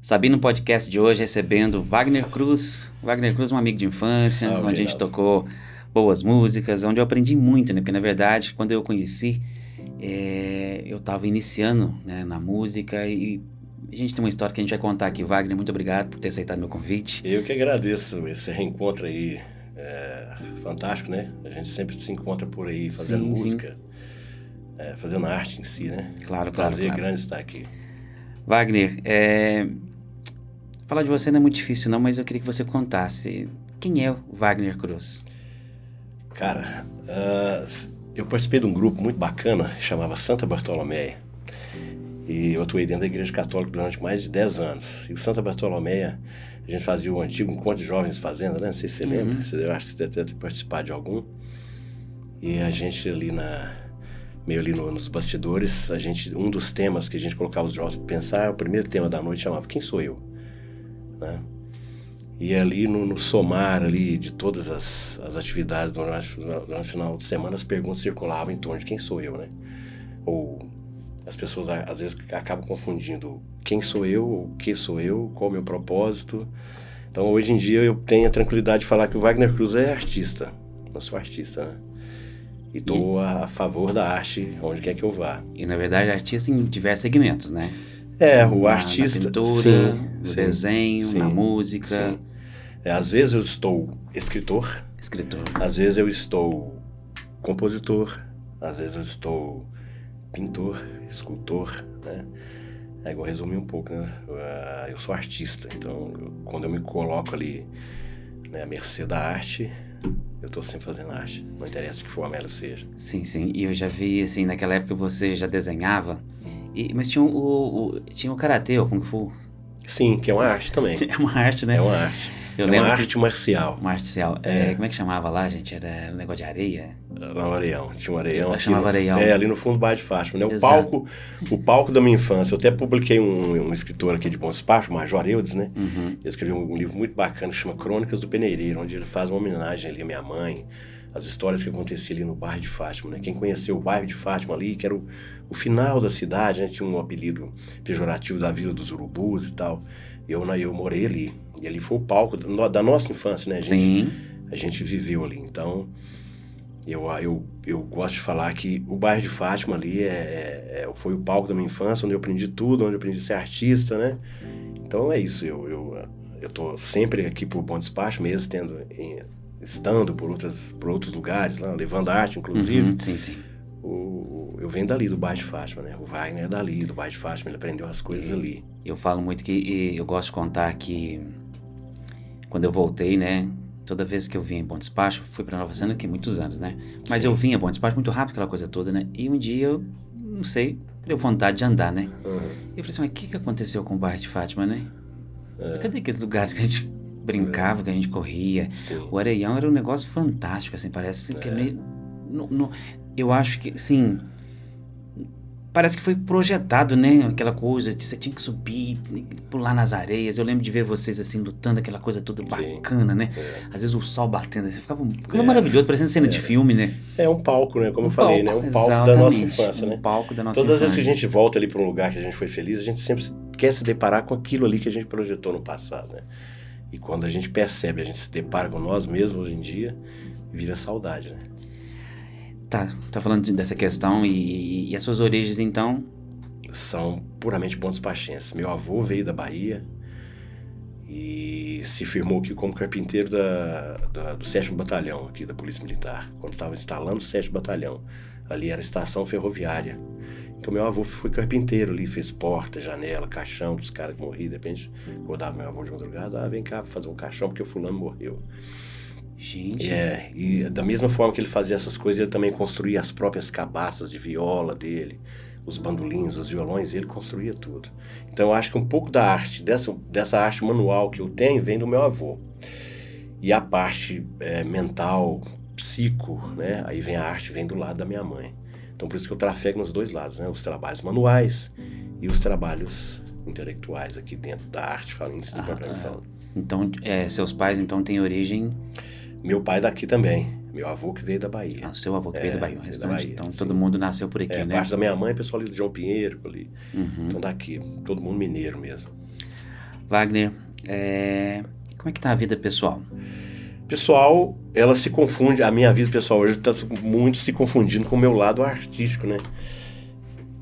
Sabino Podcast de hoje recebendo Wagner Cruz. Wagner Cruz é um amigo de infância, Salve, onde a gente Reinaldo. tocou boas músicas, onde eu aprendi muito, né? Porque na verdade, quando eu o conheci, eu estava iniciando, né, na música e a gente tem uma história que a gente vai contar aqui. Wagner, muito obrigado por ter aceitado meu convite. Eu que agradeço esse reencontro aí, fantástico, né? A gente sempre se encontra por aí fazendo Sim, sim. música, fazendo arte em si, né? Claro, Prazer claro. grande estar aqui. Wagner, falar de você não é muito difícil não, mas eu queria que você contasse quem é o Wagner Cruz. Cara, eu participei de um grupo muito bacana, que chamava Santa Bartolomeia. E eu atuei dentro da Igreja Católica durante mais de 10 anos. E o Santa Bartolomeia, a gente fazia o antigo Encontro de Jovens de Fazenda, né? Não sei se você lembra, eu acho que você deve ter participado de algum. E a gente ali meio ali nos bastidores, um dos temas que a gente colocava os jovens para pensar, o primeiro tema da noite chamava Quem Sou Eu? Né? E ali no somar ali de todas as atividades durante o final de semana, as perguntas circulavam em torno de quem sou eu, né? Ou as pessoas às vezes acabam confundindo quem sou eu, o que sou eu, qual é o meu propósito. Então hoje em dia eu tenho a tranquilidade de falar que o Wagner Cruz é artista. Eu sou artista, né? E estou a favor da arte onde quer que eu vá. E na verdade artista em diversos segmentos, né? O artista... Na pintura, sim, no desenho, na música. Sim. Às vezes eu estou escritor, às vezes eu estou compositor, às vezes eu estou pintor, escultor, né? É igual resumir um pouco, né? Eu sou artista, então quando eu me coloco ali, né, à mercê da arte, eu estou sempre fazendo arte, não interessa de que forma ela seja. Sim, sim. E eu já vi, assim, naquela época você já desenhava, mas tinha tinha o karatê, o Kung Fu. Sim, que é uma arte também. É uma arte, né? É uma arte. Eu É lembro uma arte marcial. Uma arte marcial. Como é que chamava lá, gente? Era um negócio de areia? No Areião. Tinha um areião. Chamava Areião. Ali no fundo do Bairro de Fátima, né? Exato. O palco da minha infância. Eu até publiquei um escritor aqui de Bom Despacho, o Major Eudes, né? Uhum. Ele escreveu um livro muito bacana que chama Crônicas do Peneireiro, onde ele faz uma homenagem ali à minha mãe, as histórias que aconteciam ali no bairro de Fátima, né? Quem conheceu o bairro de Fátima ali, que era o final da cidade, né? Tinha um apelido pejorativo da Vila dos Urubus e tal. Eu morei ali. E ali foi o palco da nossa infância, né? A gente viveu ali. Então, eu gosto de falar que o bairro de Fátima ali foi o palco da minha infância, onde eu aprendi tudo, onde eu aprendi a ser artista, né? Então é isso. Eu tô sempre aqui por Bom Despacho, mesmo estando por outros lugares, lá, levando arte, inclusive. Sim, sim. Eu venho dali do bairro de Fátima, né? O Wagner é dali, do bairro de Fátima, ele aprendeu as coisas ali. Eu falo muito que eu gosto de contar que quando eu voltei, né? Toda vez que eu vinha em Bom Despacho, fui pra Nova Sena, que muitos anos, né? Mas eu vinha em Bom Despacho muito rápido, aquela coisa toda, né? E um dia eu, não sei, deu vontade de andar, né? E eu falei assim, mas o que aconteceu com o bairro de Fátima, né? Cadê aqueles lugares que a gente brincava, que a gente corria? Sim. O Areião era um negócio fantástico, assim, parece que é meio... eu acho que, assim... Parece que foi projetado, né? Aquela coisa de você tinha que subir, pular nas areias. Eu lembro de ver vocês assim, lutando, aquela coisa toda bacana, né? Às vezes o sol batendo, você ficava maravilhoso, parecendo cena de filme, né? É um palco, né? Como eu falei, né? Um palco da nossa infância, né? Um palco da nossa Todas infância. as vezes que a gente volta ali para um lugar que a gente foi feliz, a gente sempre quer se deparar com aquilo ali que a gente projetou no passado, né? E quando a gente percebe, a gente se depara com nós mesmos hoje em dia, vira saudade, né? Tá falando dessa questão e as suas origens, então? São puramente bons despachenses. Meu avô veio da Bahia e se firmou aqui como carpinteiro do 7º Batalhão aqui da Polícia Militar, quando estava instalando o 7º Batalhão. Ali era a estação ferroviária. Então meu avô foi carpinteiro ali, fez porta, janela, caixão dos caras que morriam. De repente, acordava meu avô de madrugada, vem cá fazer um caixão porque o fulano morreu. Gente. E da mesma forma que ele fazia essas coisas, ele também construía as próprias cabaças de viola dele, os bandolinhos, os violões, ele construía tudo. Então eu acho que um pouco da arte, dessa arte manual que eu tenho, vem do meu avô. E a parte mental, psico, né? Aí vem a arte, vem do lado da minha mãe. Então por isso que eu trafego nos dois lados, né? Os trabalhos manuais e os trabalhos intelectuais aqui dentro da arte, falando. Então, seus pais então têm origem... Meu pai daqui também. Meu avô que veio da Bahia. Seu avô que veio da Bahia, o restante. Bahia, então sim. Todo mundo nasceu por aqui, né? Parte da minha mãe, pessoal ali do João Pinheiro, ali. Então daqui, todo mundo mineiro mesmo. Wagner, como é que tá a vida pessoal? Pessoal, ela se confunde, a minha vida pessoal hoje está muito se confundindo com o meu lado artístico, né?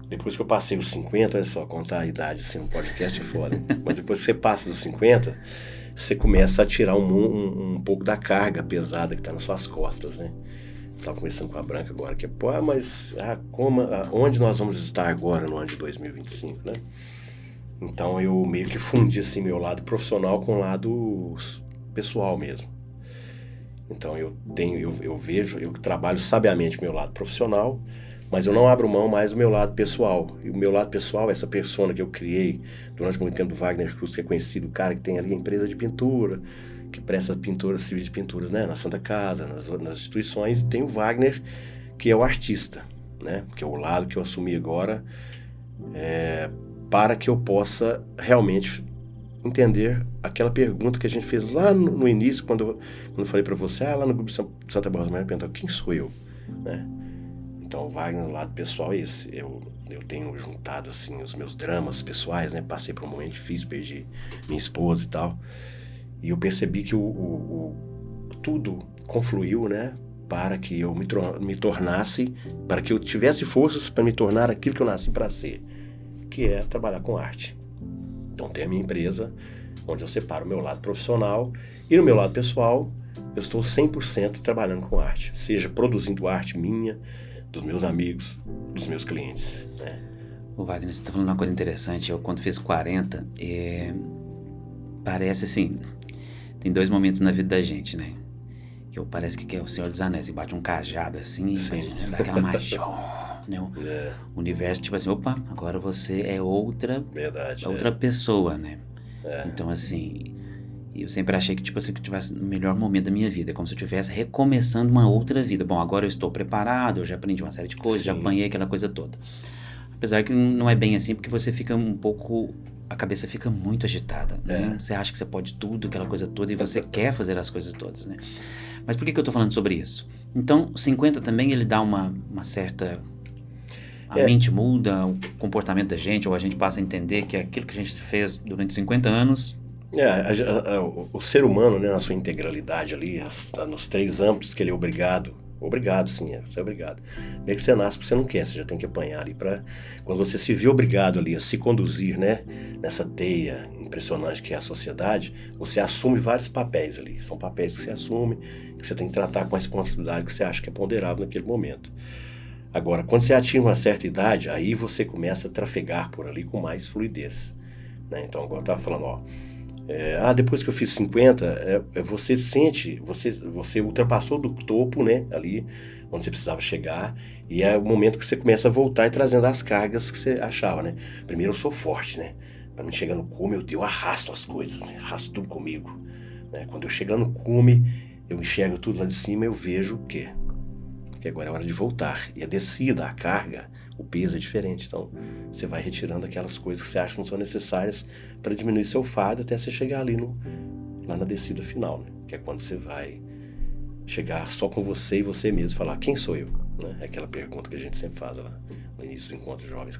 Depois que eu passei os 50, olha só, contar a idade assim no podcast é foda. Mas depois que você passa dos 50, você começa a tirar um pouco da carga pesada que está nas suas costas, né? Estava conversando com a Branca agora, que onde nós vamos estar agora no ano de 2025, né? Então eu meio que fundi assim meu lado profissional com o lado pessoal mesmo. Então eu trabalho sabiamente meu lado profissional, mas eu não abro mão mais do meu lado pessoal. E o meu lado pessoal, essa persona que eu criei durante muito tempo do Wagner Cruz, que é conhecido, o cara que tem ali a empresa de pintura, que presta serviço de pinturas, né, na Santa Casa, nas instituições, e tem o Wagner, que é o artista, né, que é o lado que eu assumi agora, para que eu possa realmente entender aquela pergunta que a gente fez lá no início, quando eu falei para você, lá no grupo Santa Bartolomé, perguntou, quem sou eu? Né? Então, o Wagner, do lado pessoal, é esse. Eu tenho juntado, assim, os meus dramas pessoais, né? Passei por um momento difícil, perdi minha esposa e tal. E eu percebi que tudo confluiu, né? Para que eu me tornasse, para que eu tivesse forças para me tornar aquilo que eu nasci para ser, que é trabalhar com arte. Então, tem a minha empresa, onde eu separo o meu lado profissional e no meu lado pessoal, eu estou 100% trabalhando com arte, seja produzindo arte minha, dos meus amigos, dos meus clientes, né? Ô Wagner, você tá falando uma coisa interessante. Eu, quando fiz 40, parece assim, tem 2 momentos na vida da gente, né? Que parece que é o Senhor dos Anéis, que bate um cajado assim, dá aquela magia, né? O universo, tipo assim, opa, agora você é outra pessoa, né? Então, assim, eu sempre achei que, tipo assim, que eu tivesse no melhor momento da minha vida, como se eu estivesse recomeçando uma outra vida. Bom, agora eu estou preparado, eu já aprendi uma série de coisas, já apanhei aquela coisa toda. Apesar que não é bem assim, porque você fica um pouco... A cabeça fica muito agitada, né? Você acha que você pode tudo, aquela coisa toda, e você quer fazer as coisas todas, né? Mas por que eu tô falando sobre isso? Então, 50 também, ele dá uma certa... A mente muda, o comportamento da gente, ou a gente passa a entender que aquilo que a gente fez durante 50 anos... O ser humano, né, na sua integralidade ali, nos 3 âmbitos que ele é obrigado, sim, você é obrigado. Meio que você nasce porque você não quer, você já tem que apanhar ali para quando você se vê obrigado ali a se conduzir, né, nessa teia impressionante que é a sociedade, você assume vários papéis ali. São papéis que você assume, que você tem que tratar com a responsabilidade que você acha que é ponderável naquele momento. Agora, quando você atinge uma certa idade, aí você começa a trafegar por ali com mais fluidez, né? Então, agora eu estava falando, depois que eu fiz 50, você sente, você ultrapassou do topo, né, ali onde você precisava chegar, e é o momento que você começa a voltar e trazendo as cargas que você achava, né? Primeiro eu sou forte, né? Para mim chegar no cume, eu arrasto as coisas, né? Arrasto tudo comigo, né? Quando eu chegar no cume, eu enxergo tudo lá de cima, eu vejo o quê? Que agora é hora de voltar. E a descida, a carga, o peso é diferente. Então, você vai retirando aquelas coisas que você acha que não são necessárias para diminuir seu fardo até você chegar ali lá na descida final, né? Que é quando você vai chegar só com você e você mesmo, falar, quem sou eu? Né? É aquela pergunta que a gente sempre faz lá no início do encontro de jovens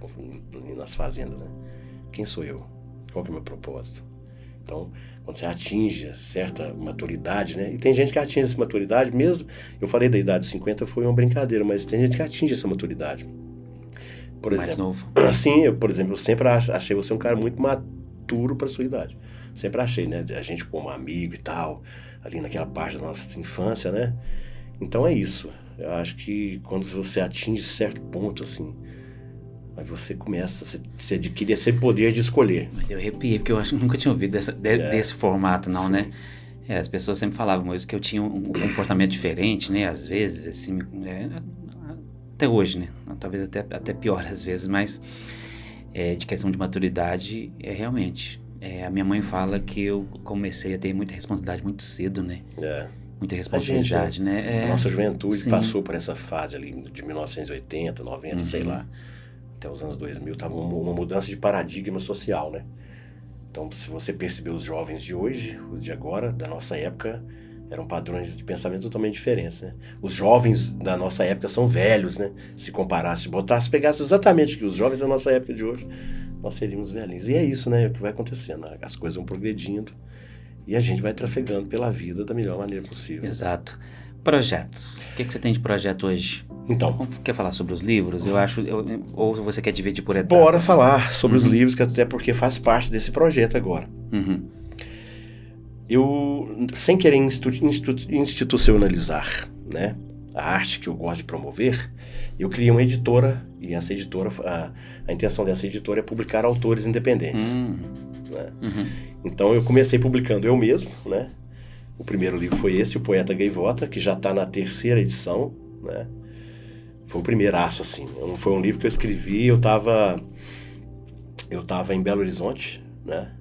nas fazendas, né? Quem sou eu? Qual que é o meu propósito? Então, quando você atinge certa maturidade, né? E tem gente que atinge essa maturidade mesmo. Eu falei da idade de 50, foi uma brincadeira, mas tem gente que atinge essa maturidade. Por mais exemplo, novo. Assim, eu sempre achei você um cara muito maturo para sua idade. Sempre achei, né? A gente como amigo e tal, ali naquela parte da nossa infância, né? Então é isso. Eu acho que quando você atinge certo ponto, assim, aí você começa, você adquire esse poder de escolher. Eu arrepiei, porque eu acho que nunca tinha ouvido desse formato, não, sim, né? As pessoas sempre falavam isso, que eu tinha um comportamento diferente, né? Às vezes, assim, até hoje, né? Talvez até pior às vezes, mas de questão de maturidade, realmente. A minha mãe fala que eu comecei a ter muita responsabilidade muito cedo, né? Muita responsabilidade, né? A nossa juventude sim, passou por essa fase ali de 1980, 90, sei lá, até os anos 2000, tava uma mudança de paradigma social, né? Então, se você perceber os jovens de hoje, os de agora, da nossa época, Eram padrões de pensamento totalmente diferentes, né? Os jovens da nossa época são velhos, né? Se comparasse, botasse, pegasse exatamente que os jovens da nossa época de hoje, nós seríamos velhinhos. E é isso, né? O que vai acontecendo. As coisas vão progredindo e a gente vai trafegando pela vida da melhor maneira possível. Exato. Projetos. O que você tem de projeto hoje? Então, Quer falar sobre os livros? Eu acho... ou você quer dividir por etapas? bora falar sobre os livros, que até porque faz parte desse projeto agora. Eu, sem querer institucionalizar, né, a arte que eu gosto de promover, eu criei uma editora, e essa editora, a intenção dessa editora é publicar autores independentes. Né? Então eu comecei publicando eu mesmo, né? O primeiro livro foi esse, O Poeta Gaivota, que já está na 3ª edição, né? Foi o primeiraço, assim. Foi um livro que eu escrevi, eu tava em Belo Horizonte, né?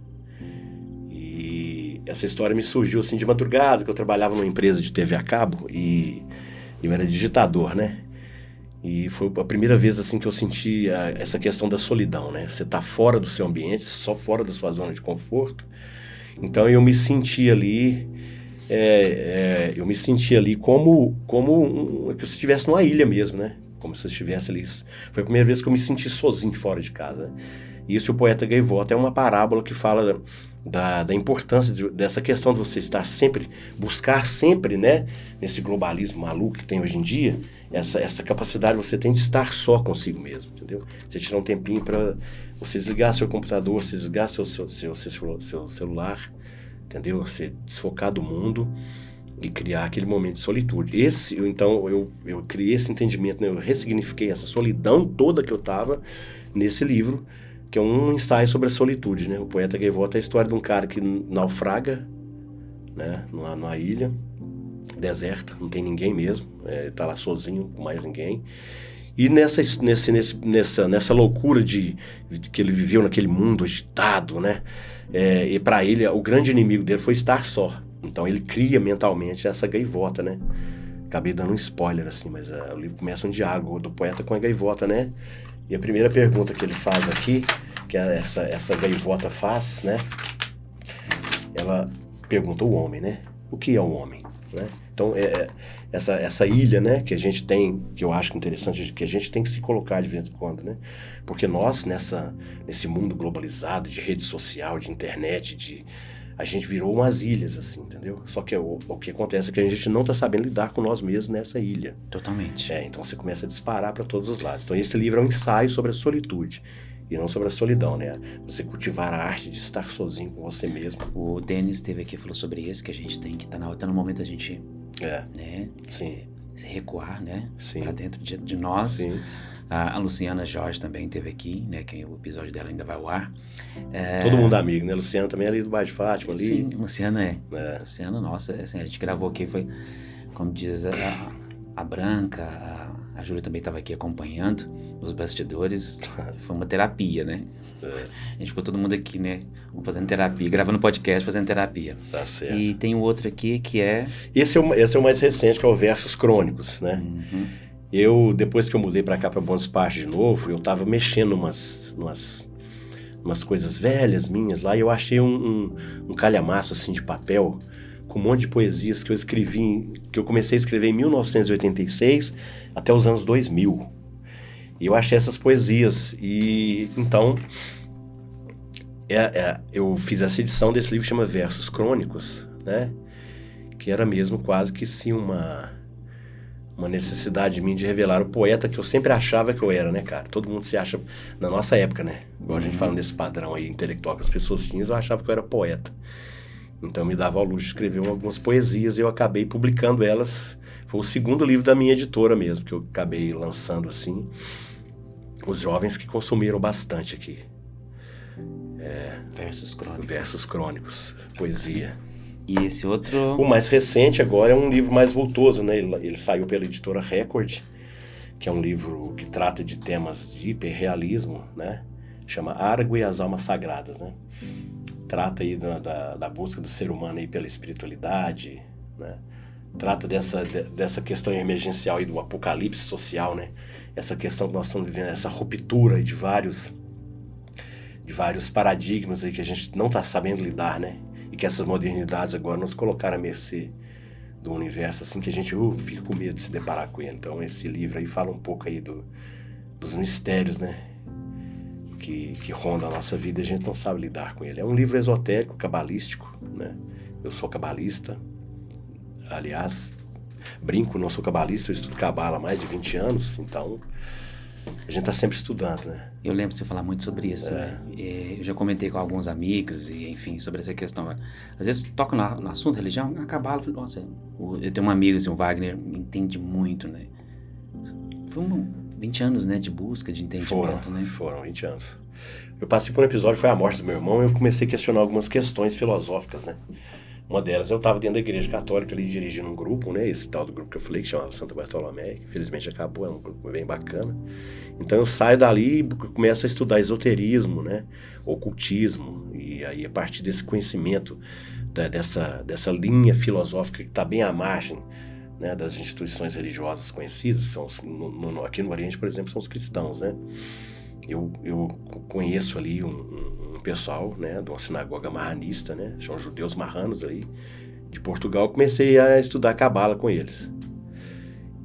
E essa história me surgiu assim de madrugada, que eu trabalhava numa empresa de TV a cabo e eu era digitador, né? E foi a primeira vez assim que eu senti essa questão da solidão, né? Você tá fora do seu ambiente, só fora da sua zona de conforto. Então eu me senti ali, como que eu estivesse numa ilha mesmo, né? Como se eu estivesse ali. Foi a primeira vez que eu me senti sozinho fora de casa, né? E isso, O Poeta Gaivota, é uma parábola que fala da importância dessa questão de você estar sempre, buscar sempre, né, nesse globalismo maluco que tem hoje em dia, essa capacidade você tem de estar só consigo mesmo, entendeu? Você tirar um tempinho para você desligar seu computador, você desligar seu celular, entendeu? Você desfocar do mundo e criar aquele momento de solitude. Então, eu criei esse entendimento, né? Eu ressignifiquei essa solidão toda que eu estava nesse livro, que é um ensaio sobre a solitude, né? O Poeta Gaivota é a história de um cara que naufraga, né? Numa ilha deserta, não tem ninguém mesmo, tá lá sozinho, com mais ninguém. E nessa loucura de que ele viveu naquele mundo agitado, né? E para ele, o grande inimigo dele foi estar só. Então ele cria mentalmente essa gaivota, né? Acabei dando um spoiler, assim, mas o livro começa um diálogo do poeta com a gaivota, né? E a primeira pergunta que ele faz aqui, que essa gaivota faz, né? Ela pergunta o homem, né? O que é um homem? Né? Então, essa ilha, né, que a gente tem, que eu acho interessante, que a gente tem que se colocar de vez em quando, né? Porque nós, nesse mundo globalizado, de rede social, de internet, a gente virou umas ilhas, assim, entendeu? Só que o que acontece é que a gente não está sabendo lidar com nós mesmos nessa ilha. Totalmente. Então você começa a disparar para todos os lados. Então esse livro é um ensaio sobre a solitude e não sobre a solidão, né? Você cultivar a arte de estar sozinho com você mesmo. O Denis esteve aqui e falou sobre isso, que a gente tem que estar no momento da gente, né? Sim. Se recuar, né? Sim. Para dentro de nós. Sim. A Luciana Jorge também esteve aqui, né? Que o episódio dela ainda vai ao ar. Todo mundo amigo, né? Luciana também é ali do Bairro de Fátima, ali. Sim, Luciana Luciana, nossa, assim, a gente gravou aqui, foi, como diz a Branca, a Júlia também estava aqui acompanhando nos bastidores. Foi uma terapia, né? A gente ficou todo mundo aqui, né? Fazendo terapia, gravando podcast, fazendo terapia. Tá certo. E tem um outro aqui que é... Esse é o mais recente, que é o Versos Crônicos, né? Eu, depois que eu mudei pra cá, pra Bom Despacho de novo, eu tava mexendo umas coisas velhas minhas lá, e eu achei um calhamaço, assim, de papel, com um monte de poesias que eu escrevi, que eu comecei a escrever em 1986 até os anos 2000. E eu achei essas poesias, e então eu fiz essa edição desse livro que chama Versos Crônicos, né? Que era mesmo quase que sim uma necessidade minha de revelar o poeta que eu sempre achava que eu era, né, cara? Todo mundo se acha, na nossa época, né? Igual a gente falando desse padrão aí intelectual que as pessoas tinham, eu achava que eu era poeta. Então me dava ao luxo de escrever algumas poesias e eu acabei publicando elas. Foi o segundo livro da minha editora mesmo, que eu acabei lançando assim. Os jovens que consumiram bastante aqui. Versos Crônicos, poesia. E esse outro... O mais recente agora é um livro mais vultoso, né? Ele saiu pela editora Record, que é um livro que trata de temas de hiperrealismo, né? Chama Argo e as Almas Sagradas, né? Trata aí da busca do ser humano aí pela espiritualidade, né? Trata dessa questão emergencial aí do apocalipse social, né? Essa questão que nós estamos vivendo, essa ruptura de vários paradigmas aí que a gente não está sabendo lidar, né? E que essas modernidades agora nos colocaram à mercê do universo, assim, que a gente fica com medo de se deparar com ele. Então esse livro aí fala um pouco aí dos mistérios, né, que rondam a nossa vida e a gente não sabe lidar com ele. É um livro esotérico, cabalístico, né? Eu sou cabalista, aliás, brinco, não sou cabalista, eu estudo cabala há mais de 20 anos, então a gente está sempre estudando, né? Eu lembro de você falar muito sobre isso, né? Eu já comentei com alguns amigos, e enfim, sobre essa questão. Às vezes toca no assunto religião, a cabala, nossa, eu tenho um amigo, assim, o Wagner, entende muito, né? Foi 20 anos, né, de busca, de entendimento, né? Foram 20 anos. Eu passei por um episódio, foi a morte do meu irmão, e eu comecei a questionar algumas questões filosóficas, né? Uma delas, eu estava dentro da igreja católica ali, dirigindo um grupo, né? Esse tal do grupo que eu falei, que chamava Santa Bartolomé, que infelizmente acabou, é um grupo bem bacana. Então eu saio dali e começo a estudar esoterismo, né? Ocultismo, e aí a partir desse conhecimento, dessa linha filosófica que está bem à margem, né, das instituições religiosas conhecidas, que são aqui no Oriente, por exemplo, são os cristãos, né? Eu conheço ali um pessoal, né, de uma sinagoga marranista, né, são judeus marranos aí, de Portugal. Comecei a estudar cabala com eles.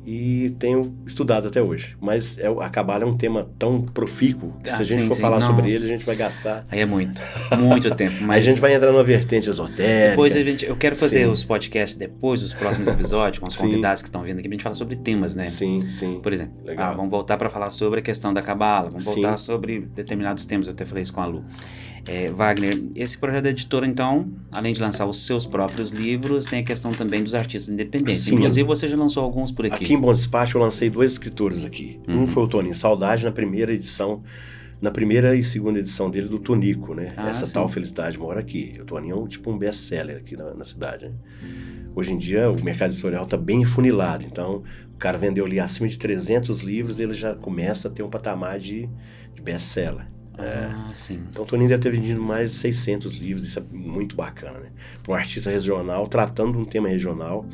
E tenho estudado até hoje. Mas a cabala é um tema tão profícuo que se a gente for falar sobre ele, a gente vai gastar... Aí é muito tempo. Mas a gente vai entrar numa vertente esotérica. Depois eu quero fazer os podcasts depois dos próximos episódios, com os convidados que estão vindo aqui, pra gente falar sobre temas, né? Sim. Por exemplo, vamos voltar para falar sobre a questão da cabala, vamos voltar sobre determinados temas, eu até falei isso com a Lu. Wagner, esse projeto da editora, então, além de lançar os seus próprios livros, tem a questão também dos artistas independentes. Sim. Inclusive, você já lançou alguns por aqui. Aqui em Bom Despacho, eu lancei 2 escritores aqui. Um foi o Toninho Saudade, na primeira e segunda edição dele, do Tonico, né? Essa Tal Felicidade Mora Aqui. O Toninho é tipo um best-seller aqui na cidade, né? Hoje em dia, o mercado editorial está bem afunilado. Então, o cara vendeu ali acima de 300 livros, ele já começa a ter um patamar de best-seller. Sim. Então o Toninho deve ter vendido mais de 600 livros, isso é muito bacana, né? Para um artista regional, tratando de um tema regional,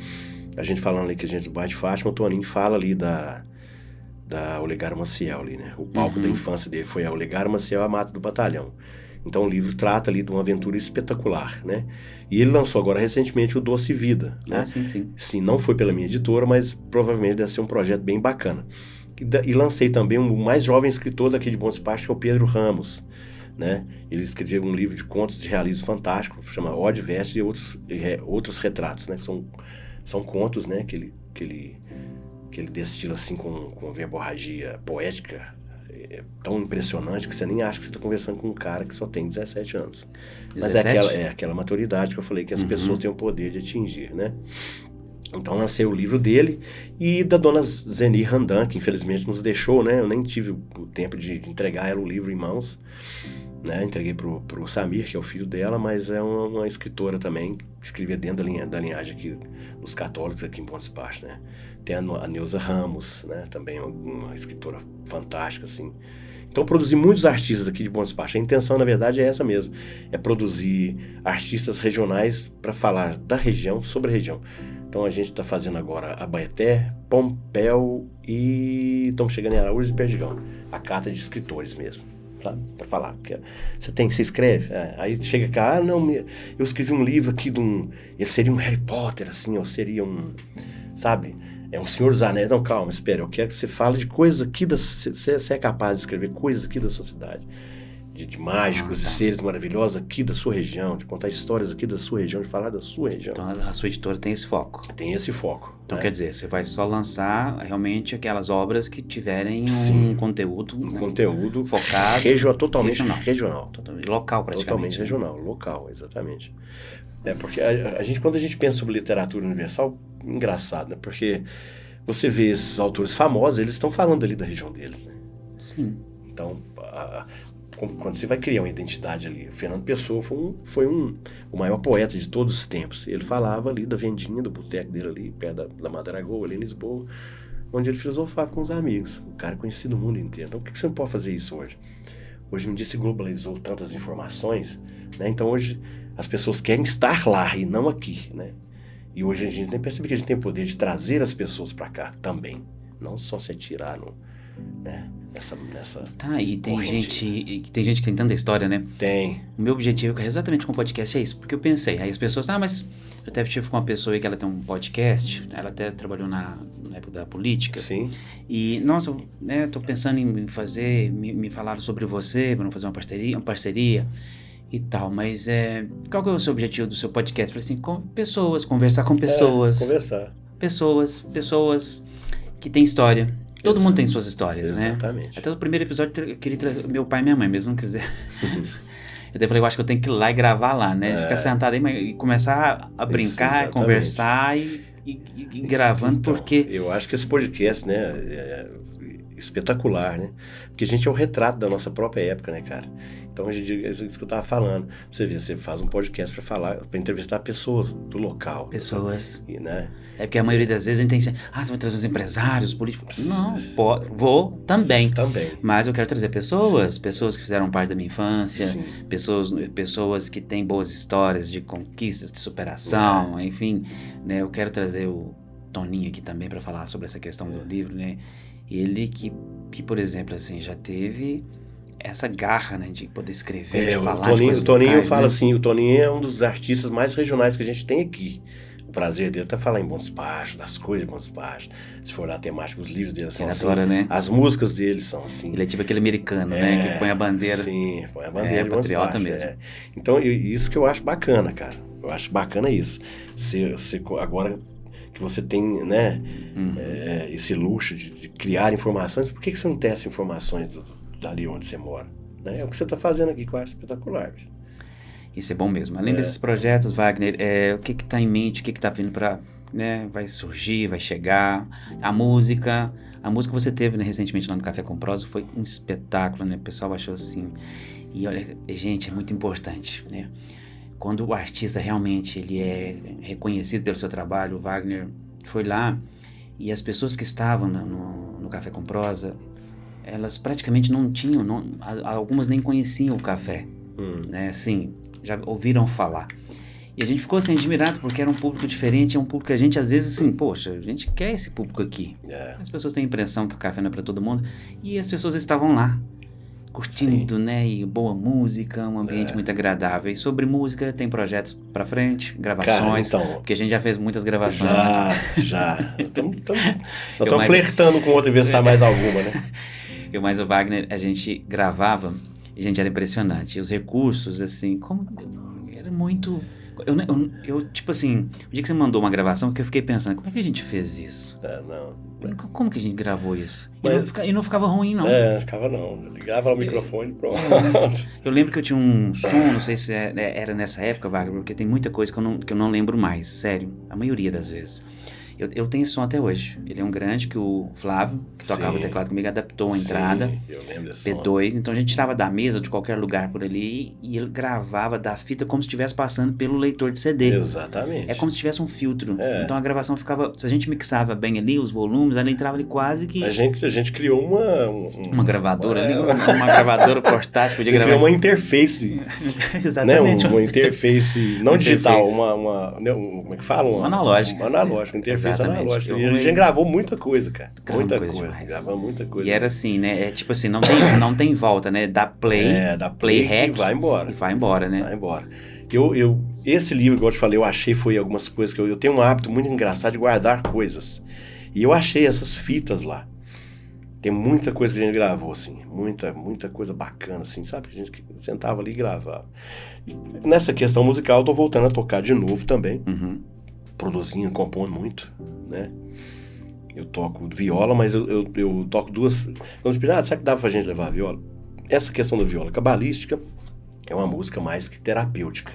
a gente falando ali que a gente do Bairro de Fátima, o Toninho fala ali da Olegário Maciel ali, né? O palco da infância dele foi a Olegário Maciel, a Mata do Batalhão. Então o livro trata ali de uma aventura espetacular, né? E ele lançou agora recentemente o Doce Vida, né? Sim. Sim, não foi pela minha editora, mas provavelmente deve ser um projeto bem bacana. E lancei também o mais jovem escritor daqui de Bom Despacho, que é o Pedro Ramos, né? Ele escreveu um livro de contos de realismo fantástico, chama Ode, Veste e outros retratos, né? Que são contos, né? Que ele destila assim com uma verborragia poética tão impressionante que você nem acha que você está conversando com um cara que só tem 17 anos. 17? Mas é aquela maturidade que eu falei que as pessoas têm o poder de atingir, né? Então lancei o livro dele e da dona Zeni Randan, que infelizmente nos deixou, né? Eu nem tive o tempo de entregar ela o livro em mãos, né? Entreguei pro Samir, que é o filho dela, mas é uma escritora também, que escrevia dentro da linhagem aqui dos católicos aqui em Bom Despacho, né? Tem a Neuza Ramos, né? Também uma escritora fantástica, assim. Então produzi muitos artistas aqui de Bom Despacho. A intenção, na verdade, é essa mesmo. É produzir artistas regionais para falar da região, sobre a região. Então a gente está fazendo agora Abaeté, Pompéu e estamos chegando em Araújo e Perdigão. A carta de escritores mesmo, para falar. Você escreve? Aí chega cá, não, eu escrevi um livro aqui ele seria um Harry Potter, assim, ou seria sabe? É um Senhor dos Anéis. Não, calma, espera, eu quero que você fale de coisas aqui você é capaz de escrever coisas aqui da sua cidade. De mágicos, de seres maravilhosos aqui da sua região, de contar histórias aqui da sua região, de falar da sua região. Então a sua editora tem esse foco. Tem esse foco. Então quer dizer, você vai só lançar realmente aquelas obras que tiverem um conteúdo... conteúdo focado... totalmente regional. Totalmente local, praticamente. Totalmente regional, local, exatamente. Porque quando a gente pensa sobre literatura universal, engraçado, né? Porque você vê esses autores famosos, eles estão falando ali da região deles, né? Sim. Então... quando você vai criar uma identidade ali, o Fernando Pessoa foi o maior poeta de todos os tempos. Ele falava ali da vendinha, do boteco dele ali, perto da Madragoa, ali em Lisboa, onde ele filosofava com os amigos. O cara conhecido o mundo inteiro. Então por que você não pode fazer isso hoje? Hoje em dia se globalizou tantas informações, né? Então hoje as pessoas querem estar lá e não aqui, né? E hoje a gente tem percebido que a gente tem o poder de trazer as pessoas para cá também. Não só se atirar né? Nessa Tá, e tem corrente. gente que tem tanta história, né? Tem. O meu objetivo exatamente com o podcast é isso, porque eu pensei, aí as pessoas, mas eu até tive com uma pessoa aí que ela tem um podcast, ela até trabalhou na época da política, Sim. e, nossa, né, eu tô pensando em fazer, me falaram sobre você, para não fazer uma parceria e tal, mas qual que é o seu objetivo do seu podcast? Eu falei assim, com pessoas, conversar com pessoas, Conversar. pessoas que têm história. Todo mundo tem suas histórias, Exatamente. né? Até o primeiro episódio eu queria trazer meu pai e minha mãe, mesmo não quiser. Eu até falei, eu acho que eu tenho que ir lá e gravar lá, né? Ficar sentado aí e começar a brincar, conversar e gravando, então, porque... Eu acho que esse podcast, né, é espetacular, né? Porque a gente é o retrato da nossa própria época, né, cara? Então, hoje em dia, é isso que eu tava falando. Você vê, você faz um podcast para entrevistar pessoas do local. Pessoas. E, né? É porque a maioria das vezes a gente tem que você vai trazer os empresários, políticos. Não, vou também. Também. Mas eu quero trazer pessoas que fizeram parte da minha infância, Sim. pessoas que têm boas histórias de conquistas, de superação, enfim, né? Eu quero trazer o Toninho aqui também para falar sobre essa questão do livro, né? Ele que, por exemplo, assim, já teve essa garra, né, de poder escrever, de falar de coisas o Toninho locais, fala né? assim, o Toninho é um dos artistas mais regionais que a gente tem aqui. O prazer dele é falar em Bom Despacho, das coisas de Bom Despacho. Se for olhar a temática, os livros dele são Ele assim. adora, né? As músicas dele são assim. Ele é tipo aquele americano, né, que põe a bandeira. Sim, põe a bandeira de Bom patriota Despacho, mesmo. Então, isso que eu acho bacana, cara. Eu acho bacana isso. Você agora que você tem, né, esse luxo de criar informações, por que você não testa informações dali onde você mora? Né? É o que você está fazendo aqui, que eu acho espetacular. Isso é bom mesmo. Além desses projetos, Wagner, o que está em mente, o que está vindo para, né, vai surgir, vai chegar? A música você teve, né, recentemente lá no Café com Prosa, foi um espetáculo, né? O pessoal achou assim. E olha, gente, é muito importante, né? Quando o artista realmente ele é reconhecido pelo seu trabalho, o Wagner foi lá e as pessoas que estavam no Café com Prosa, elas praticamente não tinham, algumas nem conheciam o café, né? Assim, já ouviram falar. E a gente ficou assim admirado porque era um público diferente, é um público que a gente às vezes assim, poxa, a gente quer esse público aqui. As pessoas têm a impressão que o café não é para todo mundo e as pessoas estavam lá curtindo, né? E boa música, um ambiente muito agradável. E sobre música, tem projetos pra frente, gravações. Cara, então, porque a gente já fez muitas gravações. Já. Nós estamos flertando com outra, ver se tá mais alguma, né? Mas o Wagner, a gente gravava e a gente era impressionante. E os recursos, assim, como... Era muito... Eu, tipo assim, o dia que você mandou uma gravação, que eu fiquei pensando, como é que a gente fez isso? Como que a gente gravou isso? E não ficava ruim, não. Não ficava não. Ligava o microfone e pronto. Eu lembro que eu tinha um som, não sei se era nessa época, Wagner, porque tem muita coisa que eu não lembro mais, sério, a maioria das vezes. Eu tenho esse som até hoje. Ele é um grande que o Flávio, que tocava o teclado comigo, adaptou a entrada. Eu lembro desse P2. Então a gente tirava da mesa ou de qualquer lugar por ali e ele gravava da fita como se estivesse passando pelo leitor de CD. Exatamente. É como se tivesse um filtro. Então a gravação ficava... Se a gente mixava bem ali, os volumes, ela entrava ali quase que... A gente criou uma gravadora ali, uma gravadora portátil. Podia gravar. Criou uma interface. Exatamente. Né? Uma interface não digital, como é que fala? Uma analógica. Uma analógica, interface analógica. E a gente gravou muita coisa, cara. Muita coisa. Gravou muita coisa. E era assim, né? É tipo assim, não tem volta, né? Dá play, play rec e vai embora. E vai embora, né? Vai embora. Esse livro, igual eu te falei, eu achei foi algumas coisas que eu tenho um hábito muito engraçado de guardar coisas. E eu achei essas fitas lá. Tem muita coisa que a gente gravou, assim. Muita coisa bacana, assim, sabe? Que a gente sentava ali e gravava. E nessa questão musical, eu tô voltando a tocar de novo também. Produzindo, compondo muito, né? Eu toco viola, mas eu toco duas... Quando me será que dá pra gente levar a viola? Essa questão da viola cabalística é uma música mais que terapêutica,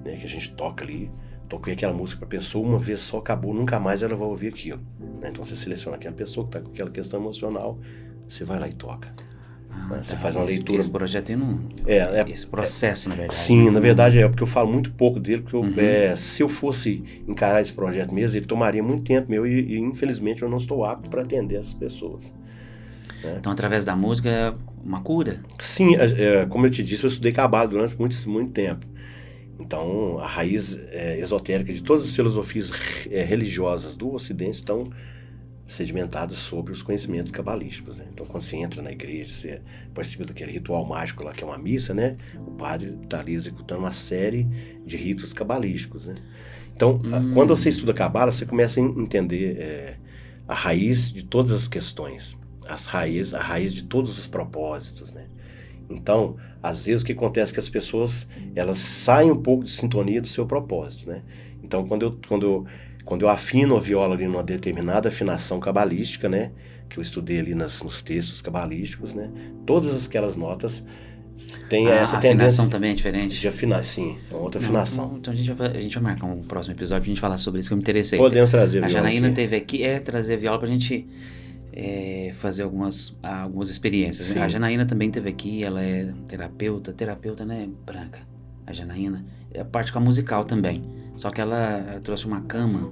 né? Que a gente toca ali. Toquei aquela música pra pessoa, uma vez só acabou, nunca mais ela vai ouvir aquilo, né? Então você seleciona aquela pessoa que tá com aquela questão emocional, você vai lá e toca. Você faz uma leitura. Esse projeto tem esse processo, na verdade. Sim, na verdade porque eu falo muito pouco dele, porque se eu fosse encarar esse projeto mesmo, ele tomaria muito tempo meu e infelizmente eu não estou apto para atender essas pessoas. Né? Então, através da música, é uma cura? Sim, como eu te disse, eu estudei cabala durante muito tempo. Então, a raiz esotérica de todas as filosofias religiosas do Ocidente estão sedimentadas sobre os conhecimentos cabalísticos, né? Então, quando você entra na igreja, você participa daquele ritual mágico lá, que é uma missa, né? O padre está ali executando uma série de ritos cabalísticos, né? Então, quando você estuda Cabala, você começa a entender a raiz de todas as questões, a raiz de todos os propósitos, né? Então, às vezes o que acontece é que as pessoas, elas saem um pouco de sintonia do seu propósito, né? Então, quando eu afino a viola ali numa determinada afinação cabalística, né? Que eu estudei ali nos textos cabalísticos, né? Todas aquelas notas têm essa a tendência. A afinação também é diferente? De afinar, sim, é outra afinação. Então a gente vai marcar um próximo episódio pra gente falar sobre isso, que eu me interessei. Podemos trazer a viola. A Janaína aqui. teve aqui, trazer a viola pra gente fazer algumas experiências. Sim. A Janaína também teve aqui, ela é terapeuta, né, branca. A Janaína é a parte com a musical também. Só que ela trouxe uma cama,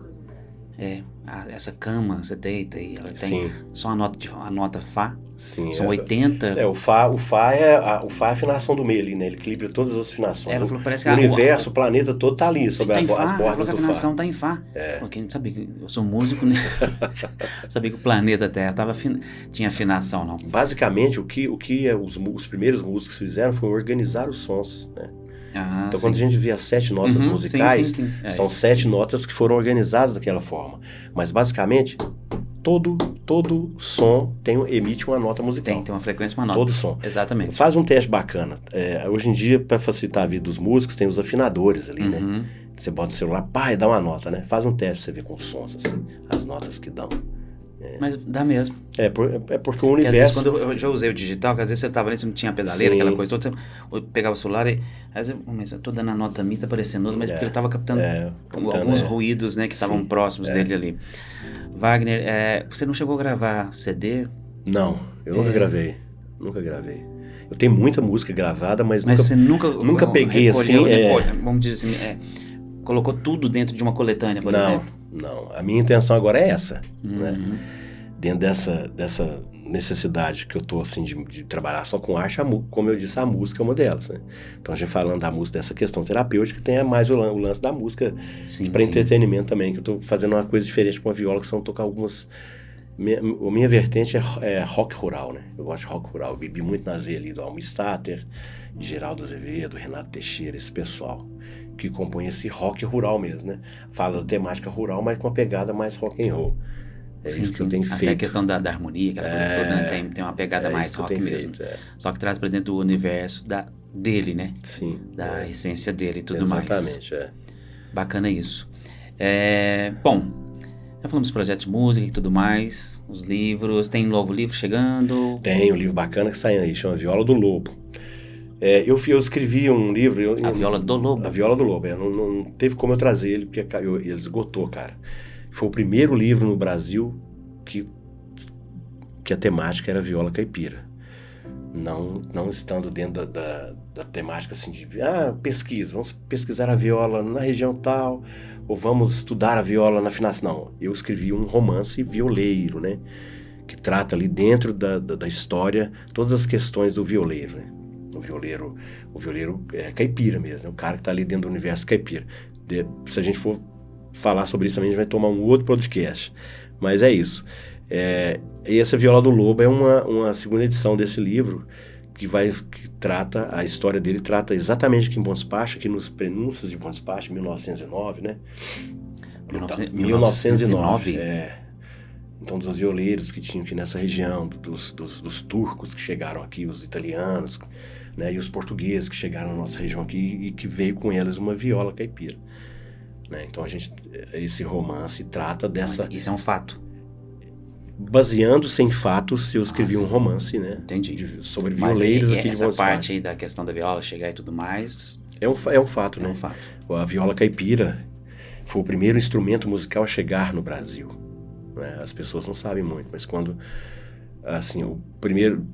essa cama, você deita e ela tem só a nota Fá. Sim, são 80. O Fá é a afinação do meio ali, né? Ele equilibra todas as afinações. Ela falou, parece que o universo, o planeta todo tá ali, sobre tá as Fá, bordas a do afinação Fá. tá em Fá. Porque não sabia que eu sou músico, né? Sabia que o planeta Terra tinha afinação, não. Basicamente, o que os primeiros músicos fizeram foi organizar os sons, né? Então, quando a gente vê as 7 notas musicais, sim. são 7 notas que foram organizadas daquela forma. Mas, basicamente, todo som emite uma nota musical. Tem uma frequência, uma nota. Todo som. Exatamente. Faz um teste bacana. Hoje em dia, para facilitar a vida dos músicos, tem os afinadores ali, né? Você bota o celular, e dá uma nota, né? Faz um teste pra você ver com os sons, assim, as notas que dão. Mas dá mesmo. Porque o universo... Às vezes, quando eu já usei o digital, que às vezes você tava ali, você não tinha pedaleira, aquela coisa toda, eu pegava o celular e... Às vezes, mas eu tô dando a nota minha, tá aparecendo outra, mas porque ele tava captando alguns ruídos, né, que estavam próximos dele ali. Wagner, você não chegou a gravar CD? Não, eu nunca gravei. Nunca gravei. Eu tenho muita música gravada, mas você nunca peguei assim... Vamos dizer assim, colocou tudo dentro de uma coletânea, por exemplo? Não, a minha intenção agora é essa, né? Dentro dessa necessidade que eu tô, assim, de trabalhar só com arte, como eu disse, a música é uma delas, né? Então, a gente falando da música, dessa questão terapêutica, tem mais o lance da música para entretenimento também, que eu tô fazendo uma coisa diferente com a viola, que são tocar algumas... A minha vertente é rock rural, né? Eu gosto de rock rural, eu bebi muito nas veias ali do Almir Sater, Geraldo Azevedo, Renato Teixeira, esse pessoal que compõe esse rock rural mesmo, né? Fala da temática rural, mas com uma pegada mais rock and roll. Isso que eu tenho feito. Até a questão da harmonia, aquela coisa toda, né? Tem uma pegada mais rock mesmo. Só que traz pra dentro do universo dele, né? Sim. Da essência dele e tudo mais. Exatamente, Bacana isso. Bom, já falamos dos projetos de música e tudo mais, os livros, tem um novo livro chegando? Tem um livro bacana que sai aí, chama Viola do Lobo. Eu escrevi um livro... A Viola do Lobo? A Viola do Lobo, não teve como eu trazer ele, porque ele esgotou, cara. Foi o primeiro livro no Brasil que a temática era viola caipira. Não estando dentro da temática assim de... pesquisa, vamos pesquisar a viola na região tal, ou vamos estudar a viola na afinação. Não, eu escrevi um romance violeiro, né? Que trata ali dentro da história todas as questões do violeiro, né? O violeiro é caipira mesmo, né? O cara que está ali dentro do universo caipira. Se a gente for falar sobre isso também, a gente vai tomar um outro podcast. Mas é isso. E essa Viola do Lobo é uma segunda edição desse livro que trata, a história dele trata exatamente aqui em Bom Despacho, aqui nos prenúncios de Bom Despacho, 1909, né? 1909? Então, dos violeiros que tinham aqui nessa região, dos turcos que chegaram aqui, os italianos, né, e os portugueses que chegaram na nossa região aqui e que veio com eles uma viola caipira. Né? Então, esse romance trata dessa... Mas isso é um fato. Baseando-se em fatos, eu escrevi um romance, né? Entendi. Sobre violeiros aqui de Bom Despacho. Essa parte aí da questão da viola chegar e tudo mais... É um fato, né? É um fato. A viola caipira foi o primeiro instrumento musical a chegar no Brasil. Né? As pessoas não sabem muito, mas quando... Assim, o primeiro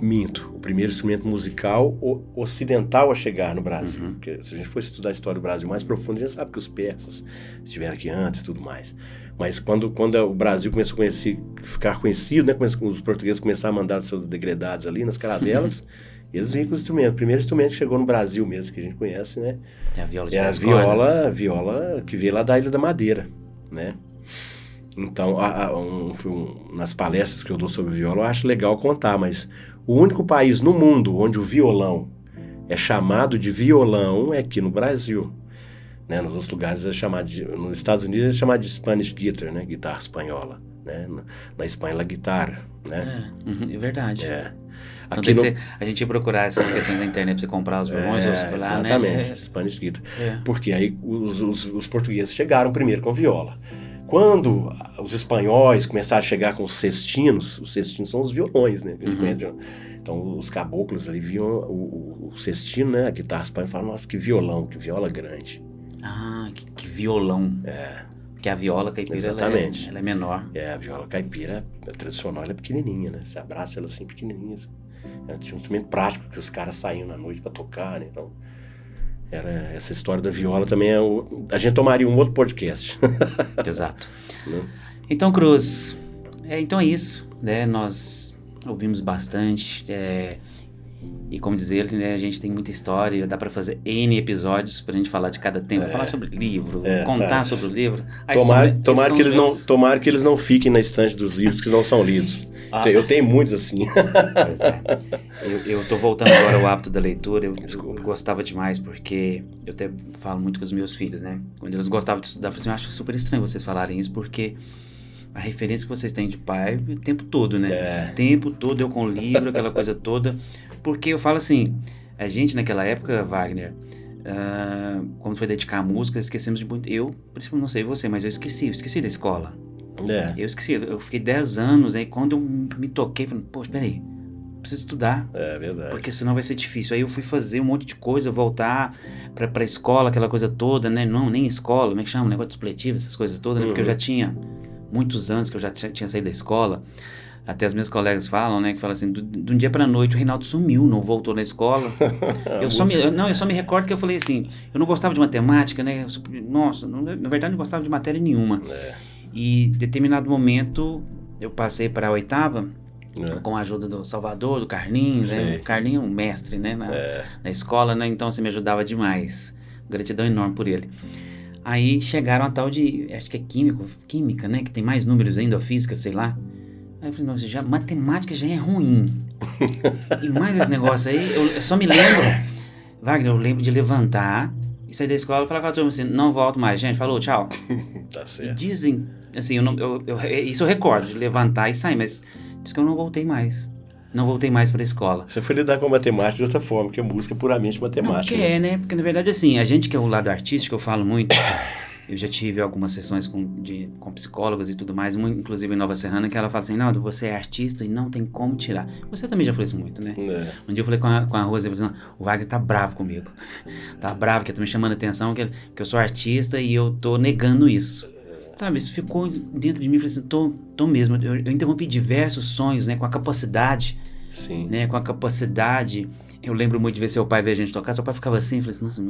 instrumento musical ocidental a chegar no Brasil. Porque se a gente for estudar a história do Brasil mais profundo, a gente sabe que os persas estiveram aqui antes e tudo mais. Mas quando o Brasil começou a ficar conhecido, né, os portugueses começaram a mandar seus degredados ali nas caravelas, eles vinham com o instrumento. O primeiro instrumento que chegou no Brasil mesmo, que a gente conhece, né? É a viola de viola que veio lá da Ilha da Madeira, né? Então, nas palestras que eu dou sobre viola, eu acho legal contar, mas o único país no mundo onde o violão é chamado de violão é aqui no Brasil. Né? Nos outros lugares nos Estados Unidos é chamado de Spanish guitar, né? Guitarra espanhola. Né? Na Espanha é guitarra. Né? É verdade. Então Aqui a gente ia procurar essas questões da internet pra você comprar os violões, ou você lá, exatamente, né? Spanish guitar. Porque aí os portugueses chegaram primeiro com viola. Quando os espanhóis começaram a chegar com os cestinos são os violões, né? Então os caboclos ali viam o cestino, né? A guitarra espanhola, e falaram, nossa, que violão, que viola grande. Ah, que violão. Porque a viola caipira, ela é menor. A viola caipira, tradicional, ela é pequenininha, né? Você abraça ela assim, pequenininha. Assim. Ela tinha um instrumento prático que os caras saíam na noite pra tocar, né? Então, essa história da viola também a gente tomaria um outro podcast. Exato. Então, Cruz, então é isso, né? Nós ouvimos bastante, e como diz ele, né, a gente tem muita história, dá pra fazer N episódios pra gente falar de cada tema, falar sobre livro, contar sobre o livro. Tomara que eles não fiquem na estante dos livros que não são lidos. Eu tenho muitos assim. Pois é. Eu tô voltando agora ao hábito da leitura. Eu gostava demais, porque eu até falo muito com os meus filhos, né? Quando eles gostavam de estudar, eu falei assim, eu acho super estranho vocês falarem isso, porque a referência que vocês têm de pai o tempo todo, né? O tempo todo eu com o livro, aquela coisa toda. Porque eu falo assim, a gente naquela época, Wagner, quando foi dedicar a música, esquecemos de muito. Eu, principalmente, não sei você, mas eu esqueci da escola. Eu esqueci, eu fiquei 10 anos, aí quando eu me toquei, falei, poxa, peraí, preciso estudar. É verdade. Porque senão vai ser difícil. Aí eu fui fazer um monte de coisa, voltar pra escola, aquela coisa toda, né? Não, nem escola, como é que chama? Negócio de supletivo, essas coisas todas, né? Porque eu já tinha muitos anos que eu já tinha saído da escola. Até as minhas colegas falam, né? Que falam assim, de um dia pra noite o Reinaldo sumiu, não voltou na escola. eu só me recordo que eu falei assim, eu não gostava de matemática, né? Nossa, na verdade não gostava de matéria nenhuma. E em determinado momento eu passei para a 8ª com a ajuda do Salvador, do Carlinhos, né? O Carlinhos é um mestre, né? Na escola, né? Então você me ajudava demais. Gratidão enorme por ele. Aí chegaram a tal de, acho que é química, né? Que tem mais números ainda, ou física, sei lá. Aí eu falei, nossa, matemática já é ruim. E mais esse negócio aí, eu só me lembro, Wagner, eu lembro de levantar e sair da escola e falar com a turma assim, não volto mais, gente, falou, tchau. Tá certo. E dizem, assim, isso eu recordo, de levantar e sair, mas diz que eu não voltei mais. Não voltei mais para a escola. Você foi lidar com matemática de outra forma, porque a música é puramente matemática. Não, né? Porque na verdade, assim, a gente que é o lado artístico, eu falo muito, eu já tive algumas sessões com psicólogas e tudo mais, inclusive em Nova Serrana, que ela fala assim, não, você é artista e não tem como tirar. Você também já falou isso muito, né? Um dia eu falei com a Rosa, eu falei assim, não, o Wagner tá bravo comigo. Tá bravo, que tá me chamando a atenção, que eu sou artista e eu tô negando isso. Sabe, isso ficou dentro de mim, eu falei assim, tô mesmo, eu interrompi diversos sonhos, né, com a capacidade, Sim. Né, com a capacidade, eu lembro muito de ver seu pai ver a gente tocar, seu pai ficava assim, eu falei assim, nossa,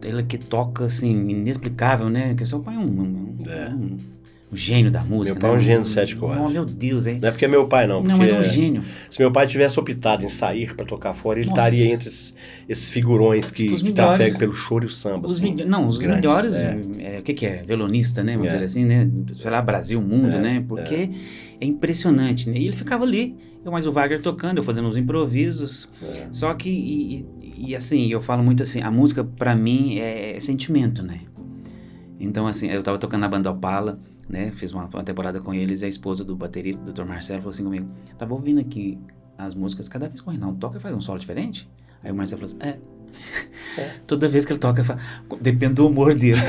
ele que toca, assim, inexplicável, né, porque seu pai é um gênio da música. Meu pai é um gênio de 7 cordas. Oh, meu Deus, hein? Não é porque é meu pai, não. Não, mas é um gênio. Se meu pai tivesse optado em sair para tocar fora, ele estaria entre esses figurões que trafegam pelo choro e o samba. Os assim, melhores, o que é? Violonista, né? Vamos dizer assim, né? Sei lá, Brasil, mundo, né? Porque é impressionante, né? E ele ficava ali, mas o Wagner tocando, eu fazendo uns improvisos. Só que, e assim, eu falo muito assim, a música pra mim é sentimento, né? Então, assim, eu tava tocando na banda Opala, né? Fiz uma temporada com eles e a esposa do baterista, do Dr. Marcelo, falou assim comigo, tava ouvindo aqui as músicas, cada vez que o Reinaldo toca, ele faz um solo diferente? Aí o Marcelo falou assim, toda vez que ele toca, depende do humor dele.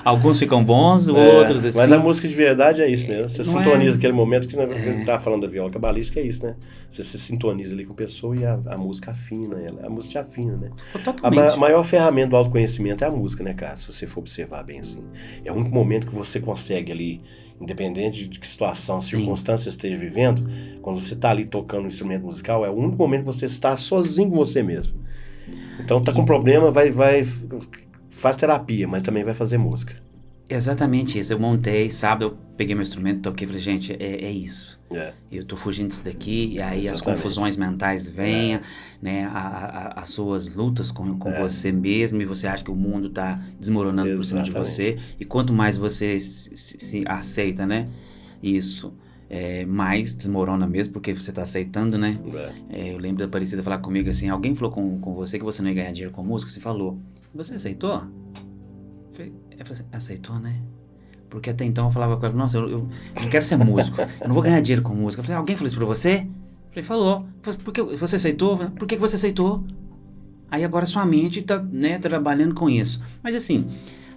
Alguns ficam bons, outros assim. Mas a música de verdade é isso mesmo. Você sintoniza aquele momento que você tá falando da viola cabalística, é isso, né? Você se sintoniza ali com a pessoa e a música afina, a música te afina, né? A maior ferramenta do autoconhecimento é a música, né, cara? Se você for observar bem assim. É o único momento que você consegue ali, independente de que situação, circunstância você esteja vivendo, quando você está ali tocando um instrumento musical, é o único momento que você está sozinho com você mesmo. Então tá com problema, faz terapia, mas também vai fazer música. Exatamente isso. Eu montei, sábado eu peguei meu instrumento, toquei e falei, gente, é isso. É, Eu tô fugindo disso daqui, e aí as exatamente. confusões mentais vêm, né? As suas lutas com você mesmo, e você acha que o mundo tá desmoronando por cima de Exatamente. você. E quanto mais você se aceita, né? Isso, mais desmorona mesmo, porque você tá aceitando, né? Eu lembro da Aparecida falar comigo assim, alguém falou com você que você não ia ganhar dinheiro com música, você falou. Você aceitou? Eu falei assim, aceitou, né? Porque até então eu falava com ela, nossa, eu não quero ser músico, eu não vou ganhar dinheiro com música. Eu falei, alguém falou isso pra você? Eu falei, falou. Por que você aceitou? Eu falei, por que você aceitou? Aí agora sua mente tá, né, trabalhando com isso. Mas assim,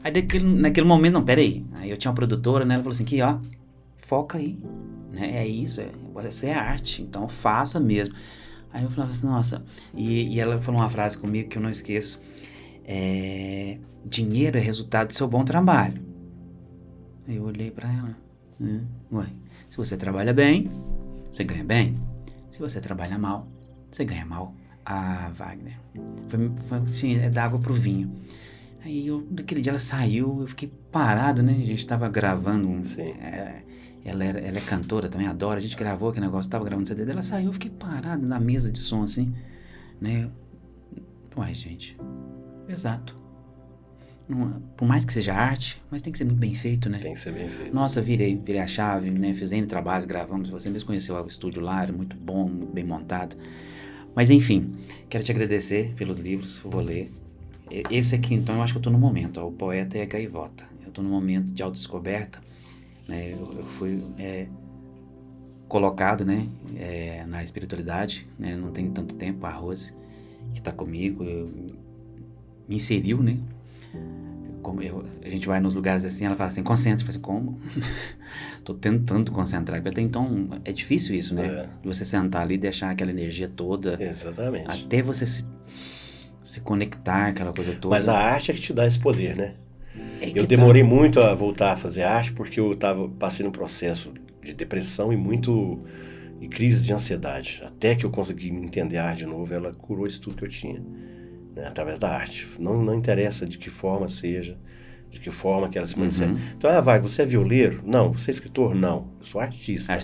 aí naquele momento, não, peraí. Aí eu tinha uma produtora, né, ela falou assim, aqui ó, foca aí, né, é isso, você é arte, então faça mesmo. Aí eu falava assim, nossa, e ela falou uma frase comigo que eu não esqueço, dinheiro é resultado do seu bom trabalho. Aí eu olhei pra ela, ué, se você trabalha bem, você ganha bem. Se você trabalha mal, você ganha mal. Ah, Wagner, foi assim, é da água pro vinho. Aí naquele dia ela saiu, eu fiquei parado, né? A gente tava gravando ela é cantora também, adora. A gente gravou aquele negócio, tava gravando o CD dela, saiu, eu fiquei parado na mesa de som assim, né? Uai, gente, exato. Por mais que seja arte, mas tem que ser muito bem feito, né? Tem que ser bem feito. Nossa, virei a chave, né? Fiz N trabalhos, gravamos. Você mesmo conheceu o estúdio lá, era muito bom, muito bem montado. Mas enfim, quero te agradecer pelos livros, eu vou ler. Esse aqui, então, eu acho que eu tô no momento, ó, O Poeta e a Gaivota. Eu tô no momento de autodescoberta, né? Eu fui colocado, né, na espiritualidade, né? Não tem tanto tempo, a Rose, que tá comigo, me inseriu, né? A gente vai nos lugares assim, ela fala assim, concentra. Eu falo assim, como? Tô tentando concentrar, porque até então é difícil isso, né? De você sentar ali e deixar aquela energia toda. Exatamente. Até você se conectar, aquela coisa toda. Mas a arte é que te dá esse poder, né? Que Eu demorei muito a voltar a fazer arte porque eu passei num processo de depressão e crise de ansiedade. Até que eu consegui me entender a arte de novo, ela curou isso tudo que eu tinha, né, através da arte. Não interessa de que forma seja, de que forma que ela se manifesta. Então, vai, você é violeiro? Não. Você é escritor? Não. Eu sou artista.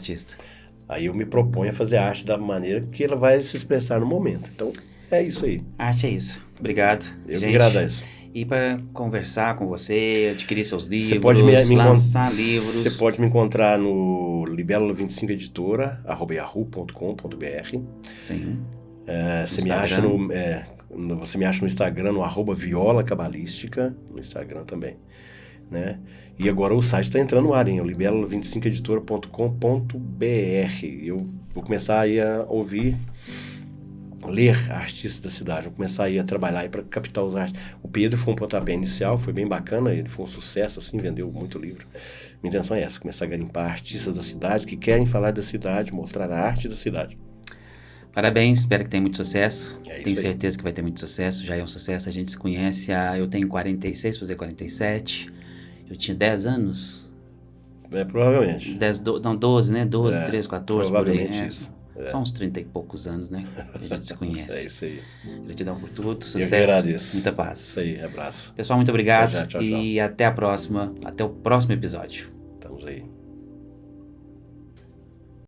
Aí eu me proponho a fazer arte da maneira que ela vai se expressar no momento. Então, é isso aí. Arte é isso. Obrigado, eu gente. Me agradeço. E para conversar com você, adquirir seus livros, você pode lançar livros. Você pode me encontrar no libélula25editora, @yahoo.com.br. Sim. Você me acha você me acha no Instagram, no @viola cabalística, no Instagram também, né? E agora o site está entrando no ar, hein? libélula25editora.com.br. Eu vou começar aí a ler artistas da cidade, vou começar aí a trabalhar aí para captar os artistas. O Pedro foi um pontapé inicial, foi bem bacana, ele foi um sucesso, assim, vendeu muito livro. Minha intenção é essa, começar a garimpar artistas da cidade que querem falar da cidade, mostrar a arte da cidade. Parabéns, espero que tenha muito sucesso. Tenho certeza que vai ter muito sucesso, já é um sucesso, a gente se conhece eu tenho 46, fazer 47, eu tinha 10 anos. Provavelmente. 12, né? 12, 13, 14, provavelmente por aí. Isso. São uns 30 e poucos anos, né? A gente se conhece. É isso aí. Gratidão por tudo, sucesso. Eu que agradeço. Muita paz. Isso aí, abraço. Pessoal, muito obrigado. Tchau. E até a próxima, até o próximo episódio.